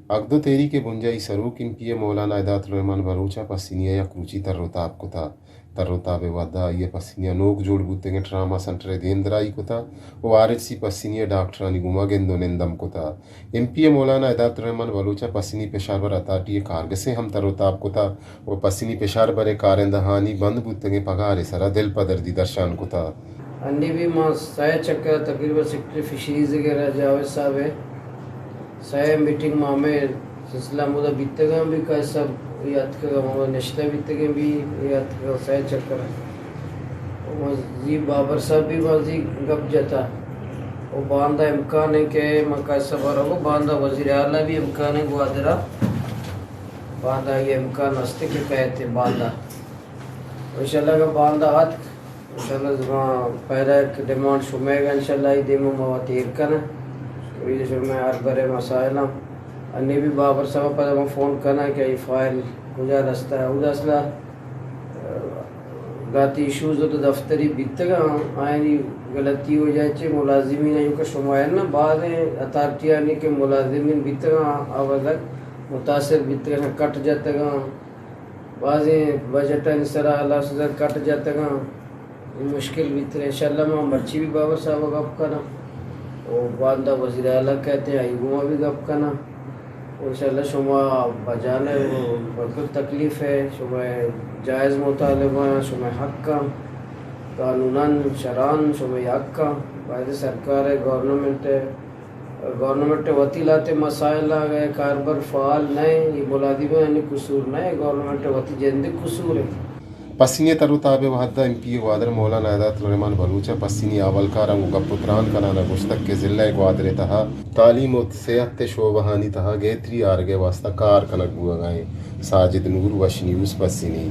अगदो तेरी के बुंजाई सरूक इम्पिये मौलाना इदातुर रहमान बलूचा पसिनिया या क्रूची तररोताब को था तररोताब वदा ये पसिनिया नोक जोड़ बुतेंगे ट्रामा सेंटर देंद्राई को था वो आरएचसी पसिनिया डॉक्टरानी गुमागेंदो निंदम को था एमपीए मौलाना इदातुर रहमान बलूचा पसिनी पेशार बर अताटी कारग से हम तररोताब को था वो पसिनी पेशार बरे कारंदहानी बंद बुतेंगे पगारे सरा दिल पदर दी दर्शान को था अन्नी भी मां साय चक्कर तकरीबन सेक्रेटरी फिशरीज वगैरह जावेद साहब है साय मीटिंग में सिलसिला मुदा बीतगा भी का सब याद का वो नश्ता बीतगे भी याद का साय चक्कर जी बाबर साहब भी बाजी गप जाता वो बांधा इम्कान है कि मका सबर हो बांधा वजीर आला भी इम्कान है ग्वादरा बांधा ये इम्कान हस्ते के कहते बांधा इंशाल्लाह का बांधा हाथ इंशाल्लाह पहला एक डिमांड शुमेगा इंशाल्लाह ये देमो मवातीर करना ये जो मैं हर बरे मसाइला अन्य भी बाबर साहब पर मैं फ़ोन करना कि ये फाइल गुजार रास्ता है उदासला गाती इश्यूज़ तो दफ्तरी बीतगा आयनी गलती हो जाए चे मुलाजिमीन यूँ का शुमायर ना बाद अथॉरिटियाँ ने के मुलाजिमीन बीतगा आवाज़ मुतासिर बीतगा कट जातगा बाज़ बजट इंसरा अल्लाह से कट जातगा मुश्किल बीतगा इंशाल्लाह मैं मर्ची भी बाबर साहब गप करना और बांदा वज़ीर आला कहते हैं आयुमा भी गप करना इंशाल्लाह शुमा बजाने वो बिल्कुल तकलीफ़ है शुमा जायज़ मुतालबा शुमा हक़ का कानूनन शरान शुमा हक़ का वायदे सरकार है गवर्नमेंट वतीलाते मसाइल आ गए कारबर फ़ाल नए ये मुलाजिम यानी कसूर नए गवर्नमेंट वती जंदे कसूर है पसिनी तरुताबे वहद्दा एमपी वादर मौलाना इदातुर रहमान बलूचा पसिनी आवलकारा मुगपुत्रान कनाना गुश्तक के जिले ग्वादरे तहा तालीम और सेहत शोबहानी तहा गेत्री आरगे वास्ता कार कनक बुआ गए साजिद नूर वश न्यूज़ पसिनी।